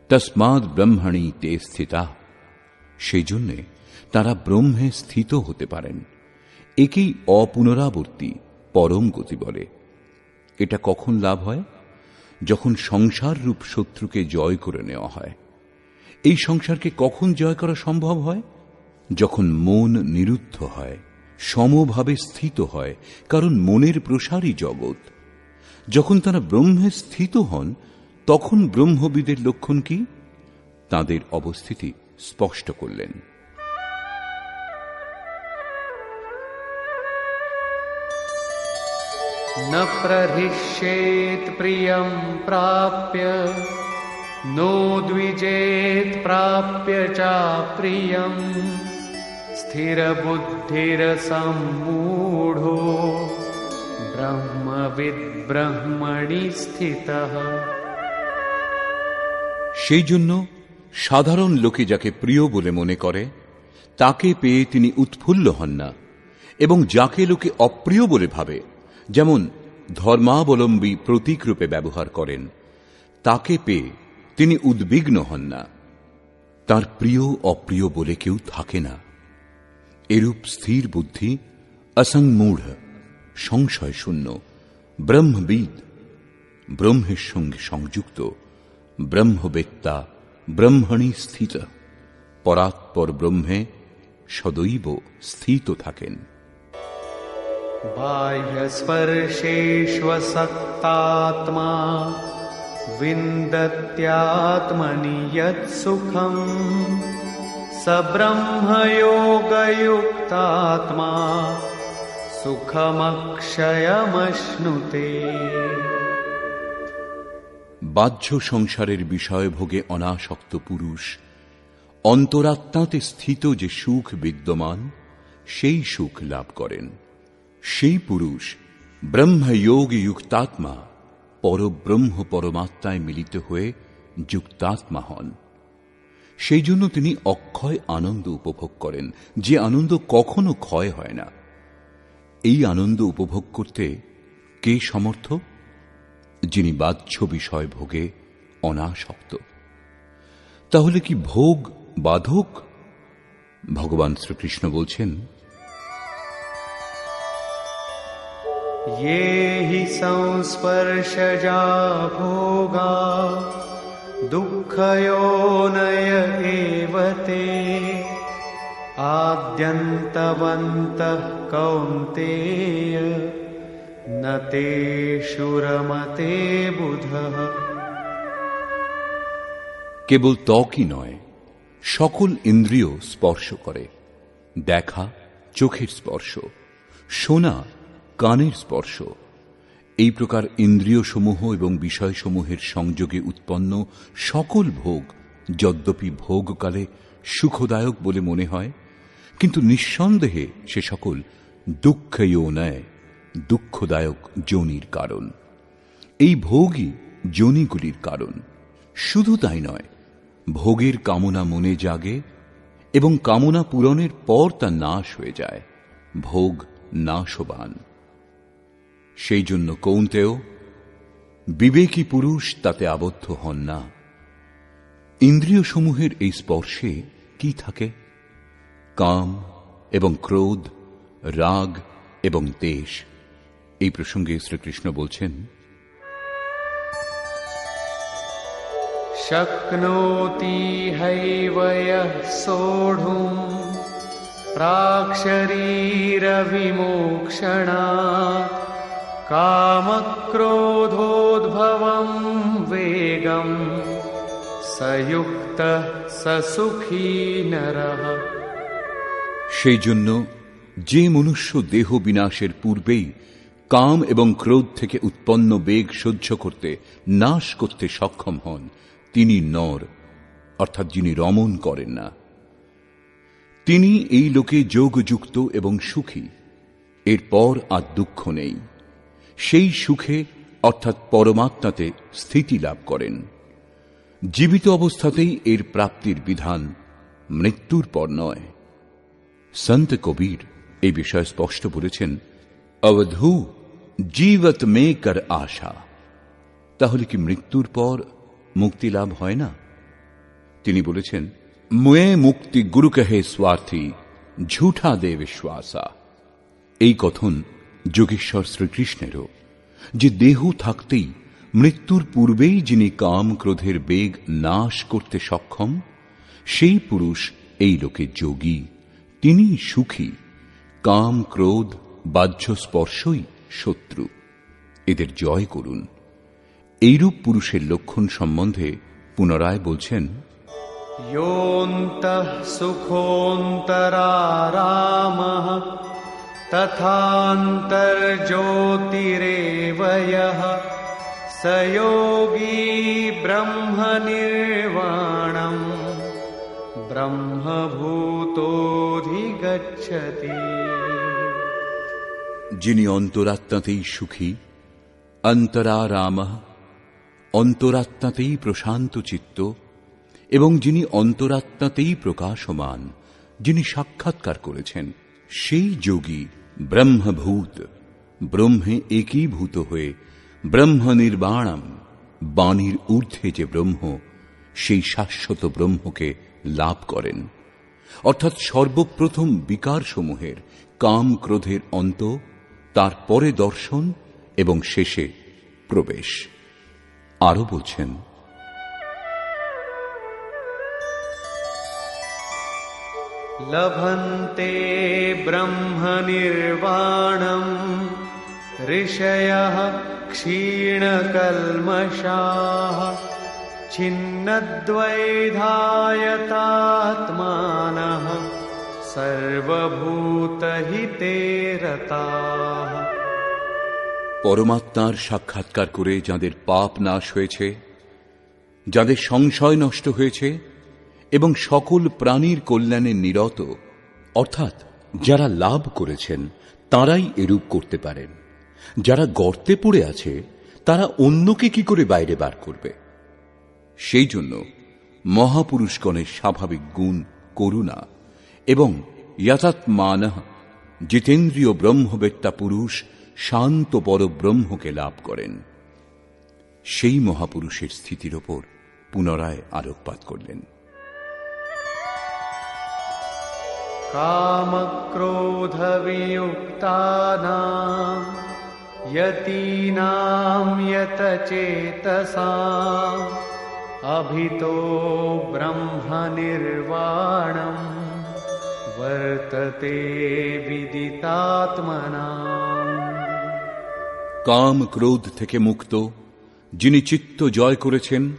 তস্মাৎ ব্রহ্মণি তে স্থিতা। সেই জন্যে তারা ব্রহ্মে স্থিত হতে পারেন। একেই অপুনরাবর্তী পরম গতি বলে। এটা কখন লাভ হয়? যখন সংসার রূপ শত্রুকে জয় করে নেওয়া হয়। এই সংসারকে কখন জয় করা সম্ভব হয়? যখন মন নিরুদ্ধ হয়, সমভাবে স্থিত হয়, কারণ মনের প্রসারই জগৎ। যখন তারা ব্রহ্মে স্থিত হন, তখন ব্রহ্মবিদের লক্ষণ কি? তাদের অবস্থিতি স্পষ্ট করলেন। न प्रहिष्येत् प्रियं प्राप्य नो द्विजेत् प्राप्य चाप्रियं स्थिरबुद्धिरसम्मूढो ब्रह्मविद् ब्रह्मणि स्थितः। সেই জন্য সাধারণ লোকে যাকে প্রিয় বলে মনে করে, তাকে পেয়ে তিনি উৎফুল্ল হন না, এবং যাকে লোকে অপ্রিয় বলে ভাবে, যেমন ধর্মাবলম্বী প্রতীকরূপে ব্যবহার করেন, তাকে পেয়ে তিনি উদ্বিগ্ন হন না। তার প্রিয় অপ্রিয় বলে কেউ থাকে না। এরূপ স্থির বুদ্ধি অসংমূঢ়, সংশয় শূন্য, ব্রহ্মবিদ, ব্রহ্মের সঙ্গে সংযুক্ত, ব্রহ্মবেত্তা, ব্রহ্মণি স্থিত, পরাৎপর ব্রহ্মে সদৈব স্থিত থাকেন। बाह्यस्पर्शेष्वसक्तात्मा विन्दत्यात्मनि यत्सुखं स ब्रह्मयोगयुक्तात्मा सुखमक्षयमश्नुते। বাহ্য সংসারের বিষয় ভোগে অনাসক্ত পুরুষ অন্তরাত্মাতে স্থিত যে সুখ বিদ্যমান, সেই সুখ লাভ করেন। সেই পুরুষ ব্রহ্মযোগ যুক্তাত্মা, পরব্রহ্ম পরমাত্মায় মিলিত হয়ে যুক্তাত্মা হন। সেই জন্য তিনি অক্ষয় আনন্দ উপভোগ করেন, যে আনন্দ কখনো ক্ষয় হয় না। এই আনন্দ উপভোগ করতে কে সমর্থ? যিনি বাহ্য বিষয় ভোগে অনাসক্ত। তাহলে কি ভোগ বাধক? ভগবান শ্রীকৃষ্ণ বলছেন, ये हि संस्पर्शजा भोगा दुःखयोनय एव ते आद्यन्तवन्तः कौन्तेय न तेषु रमते बुधः। কেবল ত্বকই নয়, সকল ইন্দ্রিয় স্পর্শ করে। দেখা চোখের স্পর্শ, শোনা কানের স্পর্শ। এই প্রকার ইন্দ্রিয়সমূহ এবং বিষয়সমূহের সংযোগে উৎপন্ন সকল ভোগ যদ্যপি ভোগকালে সুখদায়ক বলে মনে হয়, কিন্তু নিঃসন্দেহে সে সকল দুঃখয়োনয়, দুঃখদায়ক যোনির কারণ। এই ভোগই যোনিগুলির কারণ। শুধু তাই নয়, ভোগের কামনা মনে জাগে এবং কামনা পূরণের পর তা নাশ হয়ে যায়। ভোগ নাশবান। সেই জন্য কৌন্তেয়, বিবেকী পুরুষ তাতে আবদ্ধ হন না। ইন্দ্রিয়সমূহের এই স্পর্শে কি থাকে? কাম এবং ক্রোধ, রাগ এবং দ্বেষ। এই প্রসঙ্গে শ্রীকৃষ্ণ বলছেন, शक्नोति हैव यः सोढुम् प्राक्शरीरविमोक्षणात् कामक्रोधोद्भवम् वेगम् स युक्तः स सुखी नरः। সেই জন্য যে মনুষ্য দেহ বিনাশের পূর্বেই কাম এবং ক্রোধ থেকে উৎপন্ন বেগ সহ্য করতে, নাশ করতে সক্ষম হন, তিনি নর, অর্থাৎ যিনি রমণ করেন না। তিনি এই লোকে যোগযুক্ত এবং সুখী। এরপর আর দুঃখ নেই। সেই সুখে অর্থাৎ পরমাত্মাতে স্থিতি লাভ করেন। জীবিত অবস্থাতেই এর প্রাপ্তির বিধান, মৃত্যুর পর নয়। সন্ত কবীর এই বিষয়ে স্পষ্ট বলেছেন, অবধূ জীবত মে কর আশা। তাহলে কি মৃত্যুর পর মুক্তি লাভ হয় না? তিনি বলেছেন, মুয়ে মুক্তি গুরু কহে স্বার্থী, ঝুঠা দে বিশ্বাসা। এই কথন যোগেশ্বর শ্রীকৃষ্ণেরও, যে দেহ থাকতেই মৃত্যুর পূর্বেই যিনি কাম ক্রোধের বেগ নাশ করতে সক্ষম, সেই পুরুষ এই লোকে যোগী, তিনি সুখী। কাম ক্রোধ বাহ্য স্পর্শই শত্রু, এদের জয় করুন। এইরূপ পুরুষের লক্ষণ সম্বন্ধে পুনরায় বলছেন, योऽन्तः सुखोऽन्तरारामः तथान्तर्ज्योतिरेव यः स योगी ब्रह्मनिर्वाणम् ब्रह्मभूतोऽधिगच्छति। যিনি অন্তরাত্মাতেই সুখী, অন্তরারামঃ, অন্তরাত্মাতেই প্রশান্ত চিত্ত, এবং যিনি অন্তরাত্মাতেই প্রকাশমান, যিনি সাক্ষাৎকার করেছেন, সেই যোগী ব্রহ্মভূত, ব্রহ্মে একীভূত হয়ে ব্রহ্ম নির্বাণম, বাণীর ঊর্ধ্বে যে ব্রহ্ম, সেই শাশ্বত ব্রহ্মকে লাভ করেন। অর্থাৎ সর্বপ্রথম বিকারসমূহের কাম ক্রোধের অন্ত, তারপরে দর্শন এবং শেষে প্রবেশ। আরো বলছেন, लभन्ते ब्रह्मनिर्वाणम् ऋषयः क्षीणकल्मषाः छिन्नद्वैधायतात्मानः सर्वभूतहिते रताः। পরমাত্মার সাক্ষাৎকার করে যাদের পাপ নাশ হয়েছে, যাদের সংশয় নষ্ট হয়েছে এবং সকল প্রাণীর কল্যাণে নিরত, অর্থাৎ যারা লাভ করেছেন তারাই এরূপ করতে পারেন। যারা গর্তে পড়ে আছে তারা অন্যকে কি করে বাইরে বার করবে? সেই জন্য মহাপুরুষগণের স্বাভাবিক গুণ করুণা এবং যথাত্মানঃ, জিতেন্দ্রীয় ব্রহ্মবেত্তা পুরুষ শান্ত পরব্রহ্মকে লাভ করেন। সেই মহাপুরুষের স্থিতির ওপর পুনরায় আলোকপাত করলেন। कामक्रोधवियुक्तानां यतीनां यतचेतसाम् अभितो ब्रह्मनिर्वाणम् वर्तते विदितात्मनाम्। কাম ক্রোধ থেকে মুক্ত, যিনি চিত্ত জয় করেছেন,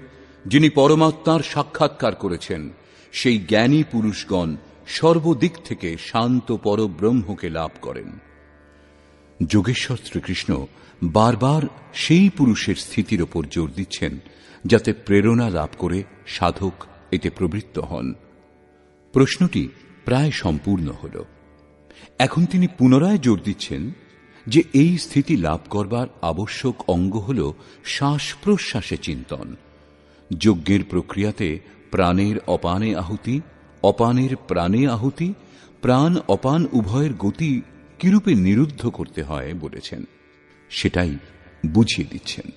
যিনি পরমাত্মার সাক্ষাৎকার করেছেন, সেই জ্ঞানী পুরুষগণ সর্বদিক থেকে শান্ত পরব্রহ্মকে লাভ করেন। যোগেশ্বর শ্রীকৃষ্ণ বারবার সেই পুরুষের স্থিতির ওপর জোর দিচ্ছেন, যাতে প্রেরণা লাভ করে সাধক এতে প্রবৃত্ত হন। প্রশ্নটি প্রায় সম্পূর্ণ হল। এখন তিনি পুনরায় জোর দিচ্ছেন যে এই স্থিতি লাভ করবার আবশ্যক অঙ্গ হল শ্বাস প্রশ্বাসে চিন্তন। যজ্ঞের প্রক্রিয়াতে প্রাণের অপানে আহুতি, অপানের প্রাণে আহুতি, প্রাণ অপান উভয়ের গতি কিরূপে নিরুদ্ধ করতে হয় বলেছেন, সেটাই বুঝিয়ে দিচ্ছেন।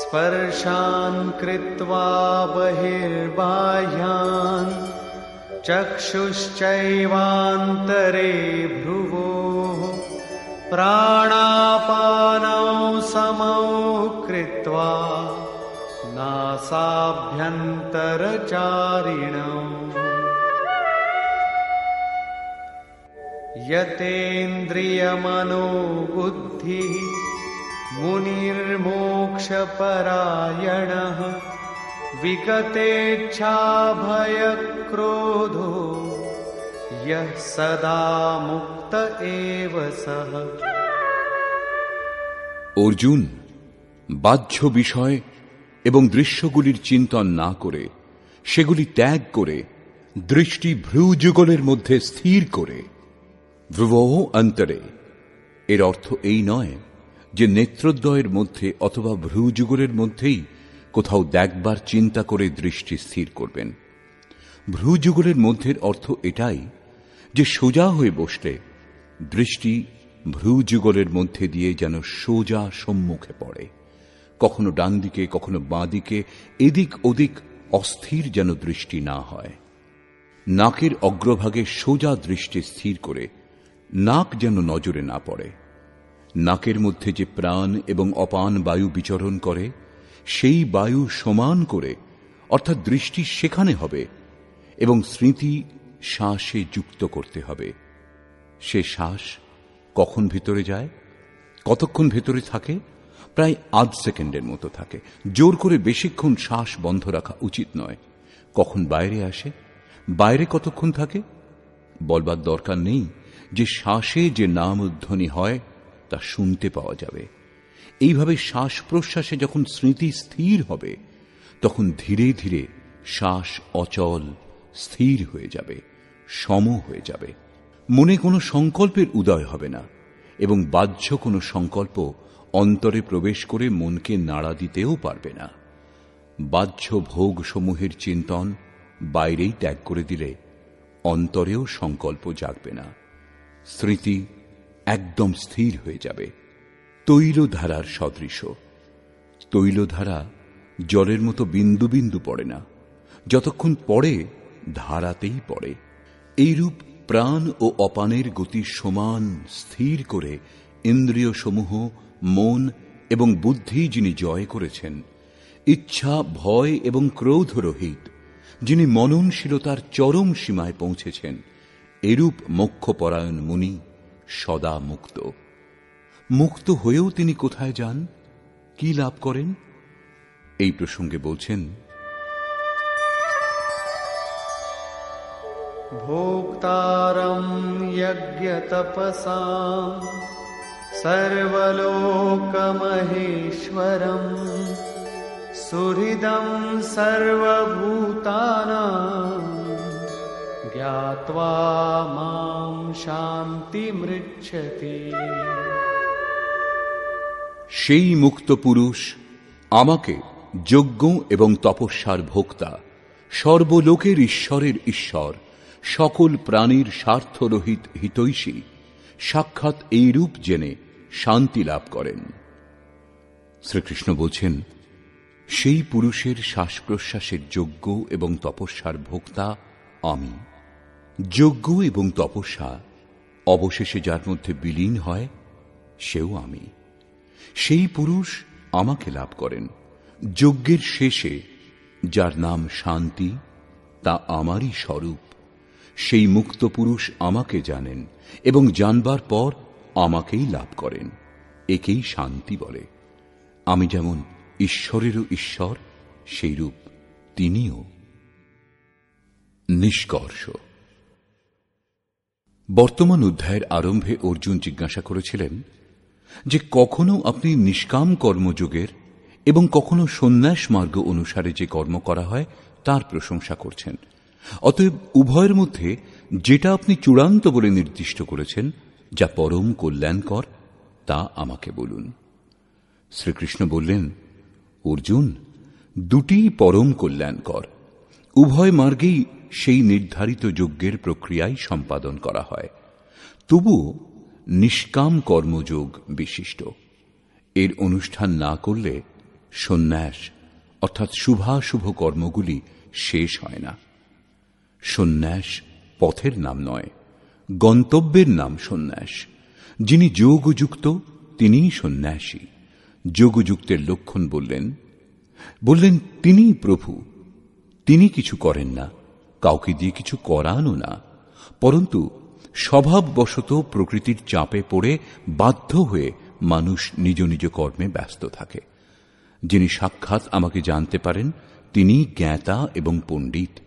स्पर्शान् कृत्वा बहिर्बाह्यान् चक्षुश्चैवान्तरे भ्रुवोः प्राणापानौ समौ कृत्वा नासाभ्यन्तरचारिणौ यतेन्द्रियमनोबुद्धिः मुनिर्मोक्षपरायणः विगतेच्छाभयक्रोधो यः सदा मुक्त एव सः। অর্জুন, বাহ্য বিষয় এবং দৃশ্যগুলির চিন্তন না করে, সেগুলি ত্যাগ করে, দৃষ্টি ভ্রূযুগলের মধ্যে স্থির করে, ভ্রুবঃ অন্তরে, এর অর্থ এই নয় যে নেত্রদ্বয়ের মধ্যে অথবা ভ্রূযুগলের মধ্যেই কোথাও দেখবার চিন্তা করে দৃষ্টি স্থির করবেন। ভ্রূযুগলের মধ্যের অর্থ এটাই যে সোজা হয়ে বসলে দৃষ্টি ভ্রূযুগলের মধ্যে দিয়ে যেন সোজা সম্মুখে পড়ে, কখনো ডান দিকে কখনো বাঁ দিকে, এদিক ওদিক অস্থির যেন দৃষ্টি না হয়। নাকের অগ্রভাগে সোজা দৃষ্টি স্থির করে নাক যেন নজরে না পড়ে। নাকের মধ্যে যে প্রাণ এবং অপান বায়ু বিচরণ করে, সেই বায়ু সমান করে, অর্থাৎ দৃষ্টি সেখানে হবে এবং স্মৃতি শ্বাসে যুক্ত করতে হবে। সে শ্বাস কখন ভেতরে যায়, কতক্ষণ ভেতরে থাকে? প্রায় আধ সেকেন্ডের মতো থাকে। জোর করে বেশিক্ষণ শ্বাস বন্ধ রাখা উচিত নয়। কখন বাইরে আসে, বাইরে কতক্ষণ থাকে বলবার দরকার নেই যে শ্বাসে যে নামধ্বনি হয় তা শুনতে পাওয়া যাবে। এইভাবে শ্বাস প্রশ্বাসে যখন স্মৃতি স্থির হবে, তখন ধীরে ধীরে শ্বাস অচল স্থির হয়ে যাবে, সম হয়ে যাবে। মনে কোনো সংকল্পের উদয় হবে না এবং বাহ্য কোনো সংকল্প অন্তরে প্রবেশ করে মনকে নাড়া দিতেও পারবে না। বাহ্য ভোগ সমূহের চিন্তন বাইরেই ত্যাগ করে দিলে অন্তরেও সংকল্প জাগবে না। স্মৃতি একদম স্থির হয়ে যাবে। তৈলধারার সদৃশ। তৈলধারা জলের মতো বিন্দু বিন্দু পড়ে না, যতক্ষণ পড়ে ধারাতেই পড়ে। এইরূপ প্রাণ ও অপানের গতি সমান স্থির করে ইন্দ্রিয় সমূহ, মন এবং বুদ্ধি যিনি জয় করেছেন, ইচ্ছা, ভয় এবং ক্রোধ রহিত যিনি মননশীলতার চরম সীমায় পৌঁছেছেন, এরূপ মোক্ষপরায়ণ মুনি সদা মুক্ত। মুক্ত হয়েও তিনি কোথায় যান, কি লাভ করেন? এই প্রসঙ্গে বলছেন, ভোক্তারম যজ্ঞতপসাম সর্বলোকমহেশ্বরম সুহৃদম সর্বভূতানাং জ্ঞাত্বা মাম শান্তিমৃচ্ছতি। সেই মুক্ত পুরুষ আমাকে যজ্ঞ এবং তপস্যার ভোক্তা, সর্বলোকের ঈশ্বরের ঈশ্বর, সকল প্রাণীর স্বার্থরহিত হিতৈষী সাক্ষাৎ এই রূপ জেনে শান্তি লাভ করেন। শ্রীকৃষ্ণ বলছেন, সেই পুরুষের শ্বাস প্রশ্বাসের যজ্ঞ এবং তপস্যার ভোক্তা আমি। যজ্ঞ এবং তপস্যা অবশেষে যার মধ্যে বিলীন হয় সেও আমি। সেই পুরুষ আমাকে লাভ করেন। যজ্ঞের শেষে যার নাম শান্তি, তা আমারই স্বরূপ। সেই মুক্ত পুরুষ আমাকে জানেন এবং জানবার পর আমাকেই লাভ করেন। একেই শান্তি বলে। আমি যেমন ঈশ্বরেরও ঈশ্বর, সেইরূপ তিনিও। নিষ্কর্ষ। বর্তমান অধ্যায়ের আরম্ভে অর্জুন জিজ্ঞাসা করেছিলেন যে কখনো আপনি নিষ্কাম কর্মযোগের এবং কখনো সন্ন্যাস মার্গ অনুসারে যে কর্ম করা হয় তার প্রশংসা করছেন। অতএব উভয়ের মধ্যে যেটা আপনি চূড়ান্ত বলে নির্দিষ্ট করেছেন, যা পরম কল্যাণকর, তা আমাকে বলুন। শ্রীকৃষ্ণ বললেন, অর্জুন, দুটিই পরম কল্যাণকর। উভয় মার্গেই সেই নির্ধারিত যজ্ঞের প্রক্রিয়াই সম্পাদন করা হয়। তবুও নিষ্কাম কর্মযোগ বিশিষ্ট। এর অনুষ্ঠান না করলে সন্ন্যাস অর্থাৎ শুভাশুভ কর্মগুলি শেষ হয় না। সন্ন্যাস পথের নাম নয়, গন্তব্যের নাম সন্ন্যাস। যিনি যোগযুক্ত তিনিই সন্ন্যাসী। যোগযুক্তের লক্ষণ বললেন তিনিই প্রভু। তিনি কিছু করেন না, কাউকে দিয়ে কিছু করানও না, পরন্তু স্বভাববশত প্রকৃতির চাপে পড়ে বাধ্য হয়ে মানুষ নিজ নিজ কর্মে ব্যস্ত থাকে। যিনি সাক্ষাৎ আমাকে জানতে পারেন তিনি জ্ঞাতা এবং পণ্ডিত।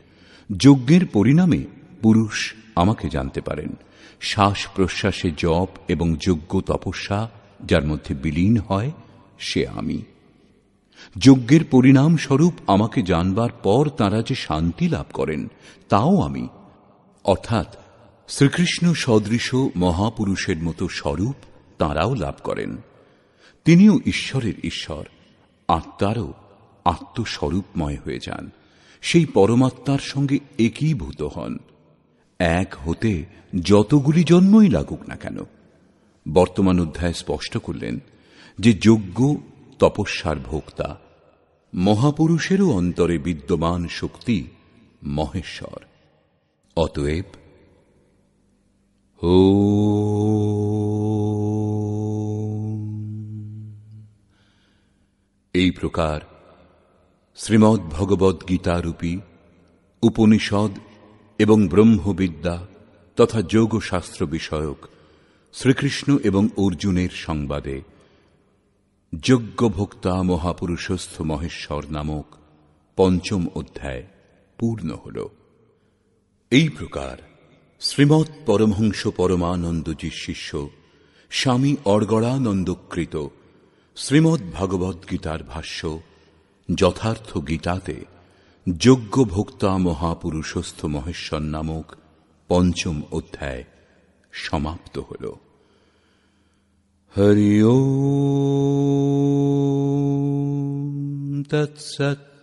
যজ্ঞের পরিণামে পুরুষ আমাকে জানতে পারেন। শ্বাস প্রশ্বাসে জপ এবং যজ্ঞ তপস্যা যার মধ্যে বিলীন হয় সে আমি। যজ্ঞের পরিণাম স্বরূপ আমাকে জানবার পর তাঁরা যে শান্তি লাভ করেন তাও আমি। অর্থাৎ শ্রীকৃষ্ণ সদৃশ মহাপুরুষের মতো স্বরূপ তাঁরাও লাভ করেন। তিনিও ঈশ্বরের ঈশ্বর, আত্মারও আত্মস্বরূপময় হয়ে যান। সেই পরমাত্মার সঙ্গে একীভূত হন। এক হতে যতগুলি জন্মই লাগুক না কেন। বর্তমান অধ্যায় স্পষ্ট করলেন যে যজ্ঞ তপস্যার ভোক্তা। মহাপুরুষেরও অন্তরে বিদ্যমান শক্তি মহেশ্বর। অতএব এই প্রকার শ্রীমদ্ ভগবদ্ গীতারূপী উপনিষদ এবং ব্রহ্মবিদ্যা তথা যোগশাস্ত্র বিষয়ক শ্রীকৃষ্ণ এবং অর্জুনের সংবাদে যজ্ঞভোক্তা মহাপুরুষস্থ মহেশ্বর নামক পঞ্চম অধ্যায় পূর্ণ হল। এই প্রকার শ্রীমৎ পরমহংস পরমানন্দজির শিষ্য স্বামী অর্গড়ানন্দকৃত শ্রীমদ্ ভগবদ্ গীতার ভাষ্য যথার্থ গীতাতে যজ্ঞভোক্তা মহাপুরুষস্থ মহেশ্বর নামক পঞ্চম অধ্যায় সমাপ্ত হল। হরি ওম তৎসৎ।